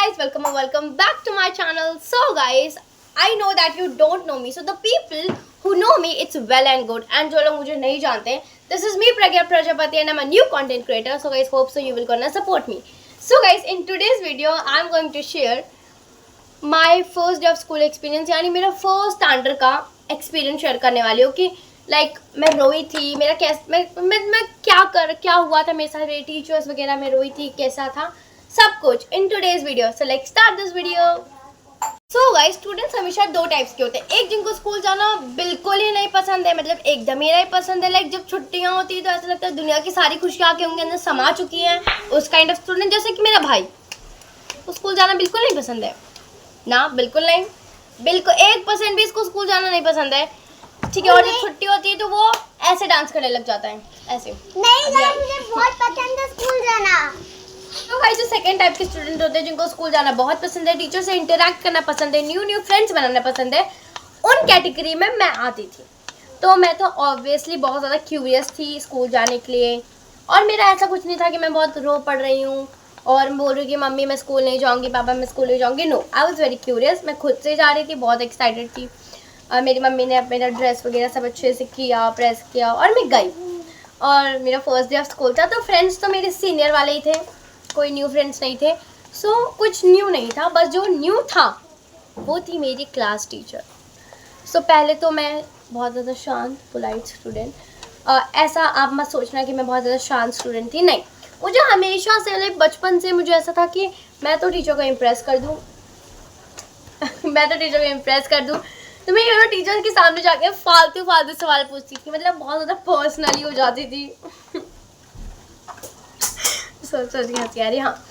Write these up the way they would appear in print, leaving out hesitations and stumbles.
guys, welcome back to my channel. So guys, I know that you don't know me. So the people who know me, it's well and good. And जो लोग मुझे नहीं जानते, this is me Pragya Prajapati and I'm a new content creator. So guys, hope so you will gonna support me. So guys, in today's video, I'm going to share my first day of school experience. यानी मेरा first standard का experience share करने वाली हूँ कि like मैं रोई थी, मेरा कैसे मैं क्या हुआ था मेरे साथ, मेरे टीचर्स वगैरह में रोई थी, कैसा था सब कुछ in today's video. So let's start this video. So guys, students हमेशा दो टाइप्स के होते हैं. एक जिनको स्कूल जाना बिल्कुल ही नहीं पसंद है, मतलब एकदम ही नहीं पसंद है. लाइक जब छुट्टियां होती है तो ऐसा लगता है दुनिया की सारी खुशियां आके उनके अंदर समा चुकी हैं. उस काइंड ऑफ स्टूडेंट जैसे कि मेरा भाई, तो स्कूल जाना बिल्कुल नहीं पसंद है ना, बिल्कुल नहीं, बिल्कुल 1% भी इसको स्कूल जाना नहीं पसंद है. ठीक है. और जब छुट्टी होती है तो वो ऐसे डांस करने लग जाता है, ऐसे. नहीं यार, मुझे बहुत पसंद है स्कूल जाना. तो भाई जो सेकंड टाइप के स्टूडेंट होते हैं जिनको स्कूल जाना बहुत पसंद है, टीचर से इंटरेक्ट करना पसंद है, न्यू फ्रेंड्स बनाना पसंद है, उन कैटेगरी में मैं आती थी. तो मैं तो ऑब्वियसली बहुत ज़्यादा क्यूरियस थी स्कूल जाने के लिए. और मेरा ऐसा कुछ नहीं था कि मैं बहुत रो पड़ रही हूँ और बोल रही हूँ कि मम्मी मैं स्कूल नहीं जाऊँगी, पापा मैं स्कूल नहीं जाऊँगी. No, I was very curious. मैं खुद से जा रही थी, बहुत एक्साइटेड थी. मेरी मम्मी ने मेरा ड्रेस वगैरह सब अच्छे से किया, प्रेस किया और मैं गई. और मेरा फर्स्ट डे ऑफ स्कूल था. तो फ्रेंड्स तो मेरे सीनियर वाले ही थे, कोई न्यू फ्रेंड्स नहीं थे. सो कुछ न्यू नहीं था, बस जो न्यू था वो थी मेरी क्लास टीचर. सो पहले तो मैं बहुत ज़्यादा शांत पोलाइट स्टूडेंट, ऐसा आप मत सोचना कि मैं बहुत ज़्यादा शांत स्टूडेंट थी, नहीं. मुझे हमेशा से लाइक बचपन से मुझे ऐसा था कि मैं तो टीचर को इम्प्रेस कर दूँ मैं तो टीचर को इम्प्रेस कर दूँ. तो मैं ये टीचर के सामने जाके फालतू सवाल पूछती थी, मतलब बहुत ज़्यादा पर्सनली हो जाती थी. सोच के हंसी आ रही. हाँ,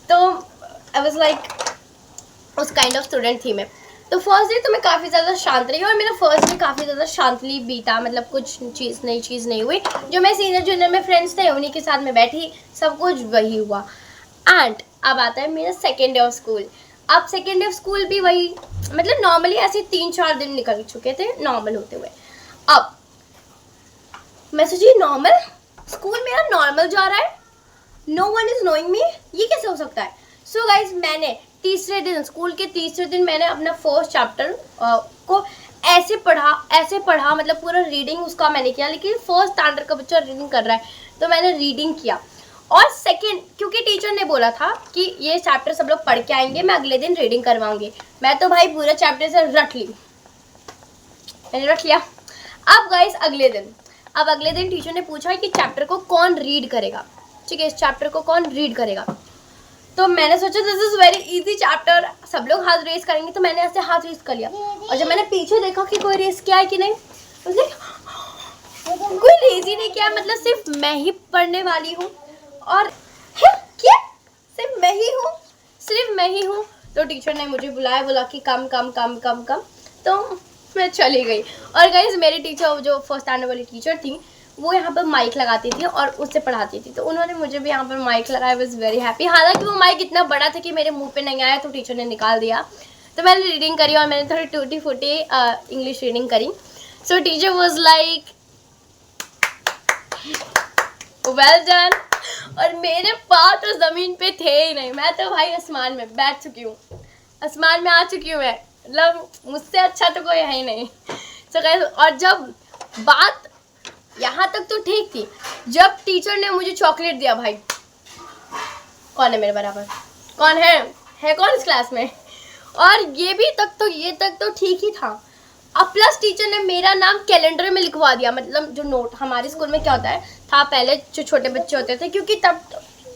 तो आई वाज लाइक उस काइंड ऑफ स्टूडेंट थी मैं. तो फर्स्ट डे तो मैं काफ़ी ज़्यादा शांत रही और मेरा फर्स्ट डे काफ़ी ज़्यादा शांतली बीता, मतलब कुछ नई चीज़ नहीं हुई. जो मैं सीनियर जूनियर में फ्रेंड्स थे उन्हीं के साथ में बैठी, सब कुछ वही हुआ. एंड अब आता है मेरा सेकेंड डे ऑफ स्कूल. अब सेकेंड डे ऑफ स्कूल भी वही, मतलब नॉर्मली ऐसे 3-4 दिन निकल चुके थे नॉर्मल होते हुए. अब मैं सोची नॉर्मल स्कूल मेरा नॉर्मल जा रहा है, no one is knowing me, ये कैसे हो सकता है. सो गाइज, मैंने स्कूल के तीसरे दिन मैंने अपना फर्स्ट चैप्टर को ऐसे पढ़ा, मतलब पूरा रीडिंग उसका मैंने किया. लेकिन फर्स्ट स्टैंडर्ड का बच्चा रीडिंग कर रहा है तो मैंने रीडिंग किया. और सेकंड, क्योंकि टीचर ने बोला था कि ये चैप्टर सब लोग पढ़ के आएंगे, मैं अगले दिन रीडिंग करवाऊंगी. मैं तो भाई पूरा चैप्टर से मैंने रट लिया. अब गाइस अगले दिन टीचर ने पूछा कि चैप्टर को कौन रीड करेगा. ठीक है, इस चैप्टर को कौन रीड करेगा. तो मैंने सोचा this is very easy chapter, सब लोग हाथ रेस करेंगे, तो मैंने ऐसे हाथ रेस कर लिया. और जब मैंने पीछे देखा कि कोई रेस किया है कि नहीं, तो कोई रेस ही नहीं किया, मतलब सिर्फ मैं ही पढ़ने वाली हूँ. और क्या सिर्फ मैं ही हूँ. तो टीचर ने मुझे बुलाया, बोला कि कम. तो मैं चली गई. और गाइस मेरी टीचर जो फर्स्ट स्टैंडर्ड वाली टीचर थी वो यहाँ पर माइक लगाती थी और उससे पढ़ाती थी, तो उन्होंने मुझे भी यहाँ पर माइक लगाया. Was very happy. हालांकि वो माइक इतना बड़ा था कि मेरे मुंह पे नहीं आया, तो टीचर ने निकाल दिया. तो मैंने रीडिंग करी और मैंने थोड़ी टूटी फूटी इंग्लिश रीडिंग करी. सो teacher was like well done. और मेरे पाँव तो ज़मीन पे थे ही नहीं, मैं तो भाई आसमान में बैठ चुकी हूँ, आसमान में आ चुकी हूँ मैं, मतलब मुझसे अच्छा तो कोई है ही नहीं. सो गाइस, और जब बात यहाँ तक तो ठीक थी, जब टीचर ने मुझे चॉकलेट दिया, भाई कौन है मेरे बराबर, कौन है कौन इस क्लास में. और ये तक तो ठीक ही था. अब प्लस टीचर ने मेरा नाम कैलेंडर में लिखवा दिया, मतलब जो नोट हमारे स्कूल में क्या होता है था पहले, जो छोटे बच्चे होते थे, क्योंकि तब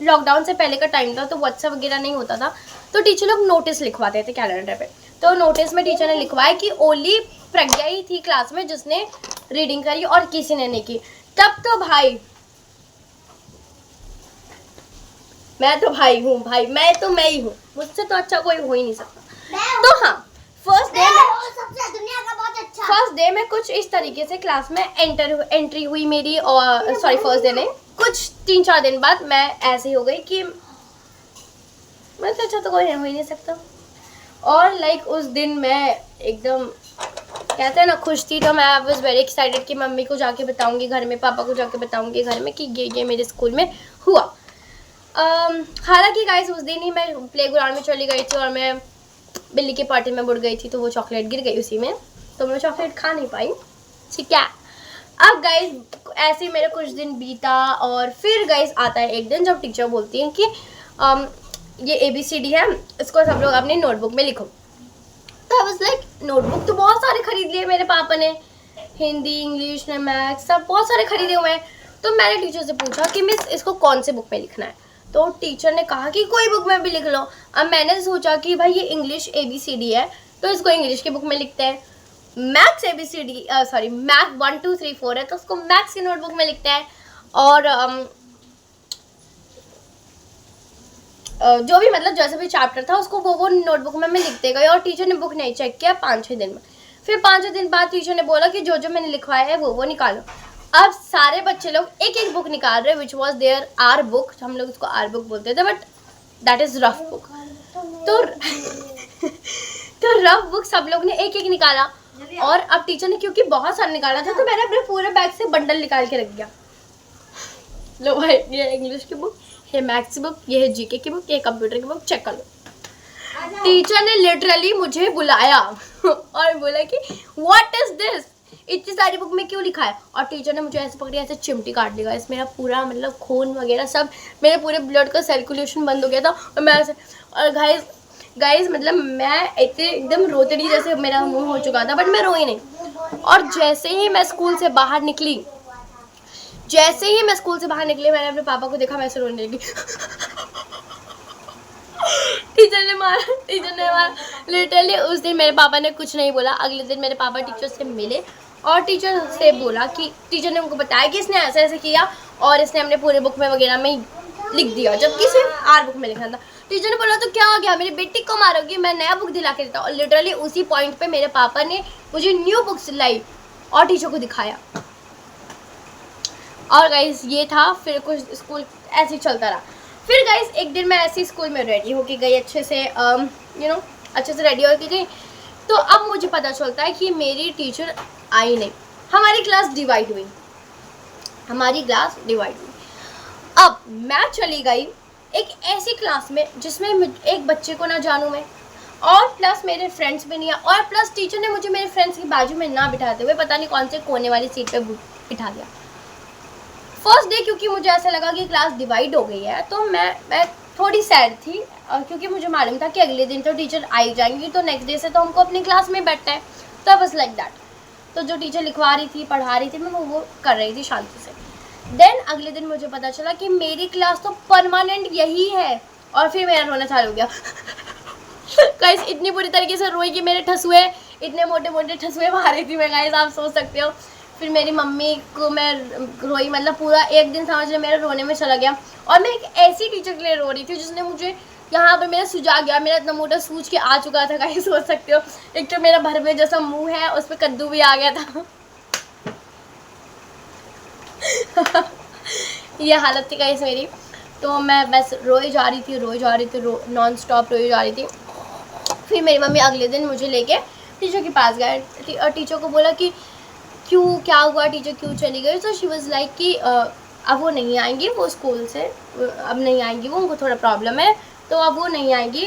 लॉकडाउन से पहले का टाइम था तो व्हाट्सएप वगैरह नहीं होता था, तो टीचर लोग नोटिस लिखवाते थे कैलेंडर पे. तो नोटिस में टीचर ने लिखवाया कि ओनली प्रज्ञा ही थी क्लास में जिसने रीडिंग करी और किसी ने नहीं की. तब तो भाई मैं तो भाई हूँ, भाई मैं तो मैं ही हूँ, मुझसे तो अच्छा कोई हो ही नहीं सकता. तो हाँ, फर्स्ट डे में कुछ इस तरीके से क्लास में एंट्री हुई मेरी. और सॉरी, फर्स्ट डे नहीं, कुछ 3-4 दिन बाद मैं ऐसे ही हो गई कि मैं तो अच्छा तो कोई हो ही नहीं सकता. और लाइक उस दिन मैं एकदम कहते हैं ना खुश थी. तो मैं वाज वेरी एक्साइटेड कि मम्मी को जाके बताऊंगी घर में, पापा को जाके बताऊंगी घर में कि ये मेरे स्कूल में हुआ. हालांकि गाइस उस दिन ही मैं प्ले ग्राउंड में चली गई थी और मैं बिल्ली की पार्टी में बुड़ गई थी, तो वो चॉकलेट गिर गई उसी में, तो मैं चॉकलेट खा नहीं पाई। ठीक है। अब गाइस ऐसे ही मेरे कुछ दिन बीता और फिर गाइस आता है एक दिन जब टीचर बोलती है कि ये ABCD है, इसको सब लोग अपनी नोटबुक में लिखो। तो आई वाज लाइक नोटबुक तो बहुत सारे खरीद लिए मेरे पापा ने, हिंदी, इंग्लिश, मैथ्स सब बहुत सारे खरीदे हुए हैं। तो मैंने टीचर से पूछा कि मिस इसको कौन से बुक में लिखना है, तो टीचर ने कहा कि कोई बुक में भी लिख लो। अब मैंने सोचा कि भाई ये इंग्लिश ABCD है तो इसको इंग्लिश की बुक में लिखते हैं, मैथ्स ABCD सॉरी मैथ 1 2 3 4 है तो उसको मैथ्स की नोटबुक में लिखते हैं, और जो भी मतलब जैसे भी चैप्टर था उसको वो नोटबुक में मैं लिखते गई। और टीचर ने बुक नहीं चेक किया 5-6 दिन में। फिर 5 दिन बाद टीचर ने बोला कि जो जो मैंने लिखवाया है वो निकालो। अब सारे बच्चे लोग एक एक बुक निकाल रहे, which was there R book, हम लोग उसको आर बुक बोलते थे, but that is rough book. तो रफ बुक सब लोग ने एक एक निकाला, और अब टीचर ने क्योंकि बहुत सारा निकाला था तो मैंने अपने पूरे बैग से बंडल निकाल के रख दिया। लो भाई ये इंग्लिश की बुक, ये मैथ्स की बुक, ये है GK की बुक, ये कंप्यूटर की बुक, चेक कर लो। टीचर ने लिटरली मुझे बुलाया और बोला कि व्हाट इज दिस, इतनी सारी बुक में क्यों लिखा है। और टीचर ने मुझे ऐसे पकड़ी, ऐसे चिमटी काट दी। इस मेरा पूरा मतलब खून वगैरह सब, मेरे पूरे ब्लड का सर्कुलेशन बंद हो गया था। और मैं ऐसे, और गाइस मतलब मैं इतने एकदम रोते रही जैसे मेरा मुंह हो चुका था, बट मैं रोई नहीं। और जैसे ही मैं स्कूल से बाहर निकली, मैंने अपने पापा को देखा, मैं ऐसे रोने लगी। टीचर ने मारा लिटरली। उस दिन मेरे पापा ने कुछ नहीं बोला। अगले दिन मेरे पापा टीचर से मिले और टीचर से बोला कि टीचर ने उनको बताया कि इसने ऐसे ऐसे किया और इसने अपने पूरे बुक में वगैरह में लिख दिया, जबकि सिर्फ आर बुक में लिखना था। टीचर ने बोला तो क्या हो गया, मेरी बेटी को मारोगी, मैं नया बुक दिला के देता। और लिटरली उसी पॉइंट पे मेरे पापा ने मुझे न्यू बुक्स लाई और टीचर को दिखाया। और गाइस ये था, फिर कुछ स्कूल ऐसे ही चलता रहा। फिर गाइस एक दिन मैं ऐसे स्कूल में रेडी होके गई, अच्छे से अच्छे से रेडी होके गई। तो अब मुझे पता चलता है कि मेरी टीचर आई नहीं, हमारी क्लास डिवाइड हुई। अब मैं चली गई एक ऐसी क्लास में जिसमें एक बच्चे को ना जानूँ मैं, और प्लस मेरे फ्रेंड्स भी नहीं है, और प्लस टीचर ने मुझे मेरे फ्रेंड्स की बाजू में ना बिठाते हुए पता नहीं कौन से कोने वाली सीट पे बिठा दिया। फर्स्ट डे क्योंकि मुझे ऐसा लगा कि क्लास डिवाइड हो गई है तो मैं थोड़ी सैड थी, क्योंकि मुझे मालूम था कि अगले दिन तो टीचर आई जाएंगी, तो नेक्स्ट डे से तो हमको अपनी क्लास में बैठना है। तो बस लाइक दैट, तो जो टीचर लिखवा रही थी, पढ़ा रही थी, मैं वो कर रही थी शांति से। देन अगले दिन मुझे पता चला कि मेरी क्लास तो परमानेंट यही है, और फिर मेरा रोना चालू हो गया। गाइस इतनी बुरी तरीके से रोई कि मेरे ठसुए, इतने मोटे मोटे ठसुए मार रही थी मैं, गाइस आप सोच सकते हो। फिर मेरी मम्मी को मैं रोई, मतलब पूरा एक दिन समझ लो मेरा रोने में चला गया। और मैं एक ऐसी टीचर के लिए रो रही थी जिसने मुझे, यहाँ पे मेरा सुजा गया, मेरा इतना मोटा सूज के आ चुका था, गाइस सोच सकते हो। एक तो मेरा भरवे जैसा मुंह है, उस पर कद्दू भी आ गया था। ये हालत थी गाइस मेरी। तो मैं बस रोई जा रही थी, नॉन स्टॉप रोई जा रही थी। फिर मेरी मम्मी अगले दिन मुझे लेके टीचर के पास गए और टीचर को बोला कि क्यों, क्या हुआ, टीचर क्यों चली गई। तो शी वाज लाइक कि अब वो नहीं आएंगी, वो स्कूल से अब नहीं आएंगी, वो उनको थोड़ा प्रॉब्लम है तो अब वो नहीं आएंगी,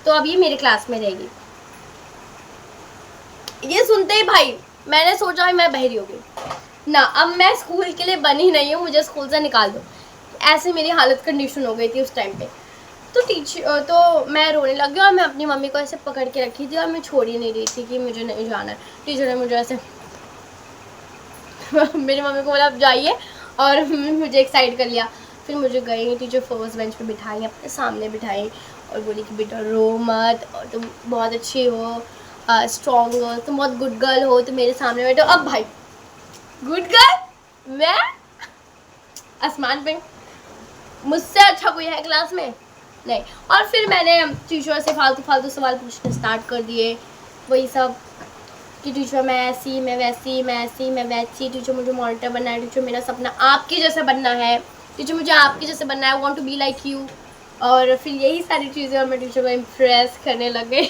तो अब ये मेरे क्लास में रहेगी। ये सुनते ही भाई मैंने सोचा मैं बहरी हो गई ना, अब मैं स्कूल के लिए बनी नहीं हूँ, मुझे स्कूल से निकाल दो। ऐसे मेरी हालत कंडीशन हो गई थी उस टाइम पे। तो मैं रोने लग गई और मैं अपनी मम्मी को ऐसे पकड़ के रखी थी और मैं छोड़ ही नहीं रही थी कि मुझे नहीं जाना है। टीचर ने मुझे ऐसे मेरी मम्मी को बोला आप जाइए, और मुझे एक साइड कर लिया। फिर मुझे गई टीचर फर्स्ट बेंच पे बिठाई, अपने सामने बिठाई और बोली कि बेटा रो मत, और तुम बहुत अच्छी हो, स्ट्रॉन्ग हो, तुम बहुत गुड गर्ल हो, तुम मेरे सामने बैठो। अब भाई गुड गर्ल मैं, आसमान पे, मुझसे अच्छा कोई है क्लास में नहीं। और फिर मैंने टीचर से फालतू सवाल पूछने स्टार्ट कर दिए, वही सब कि टीचर मैं ऐसी, मैं वैसी, मैं ऐसी, मैं वैसी, टीचर मुझे मॉनिटर बनना है, टीचर मेरा सपना आपके जैसा बनना है, टीचर मुझे आपके जैसे बनना है, I want to be like you. और फिर यही सारी चीज़ें और मैं टीचर को इम्प्रेस करने लग गई।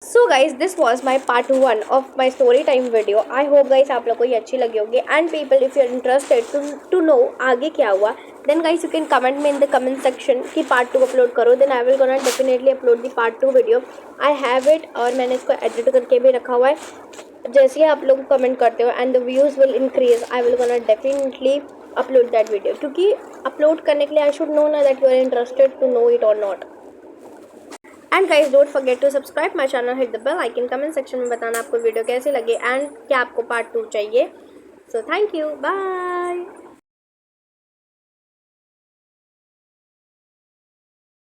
So guys this was my part 1 of my story time video. I hope guys आप लोग को ये अच्छी लगी होगी, and people if you are interested to know आगे क्या हुआ, then guys you can comment me in the comment section कि part 2 upload करो, then I will gonna definitely upload the part 2 video. I have it और मैंने इसको edit करके भी रखा हुआ है. जैसे ही आप लोग कमेंट करते हो and the views will increase, I will gonna definitely upload that video. क्योंकि upload करने के लिए I should know ना that you are interested to know it or not. And guys don't forget to subscribe my channel, hit the bell icon, comment section में बताना आपको video कैसी लगी and क्या आपको part 2 चाहिए. So thank you, bye.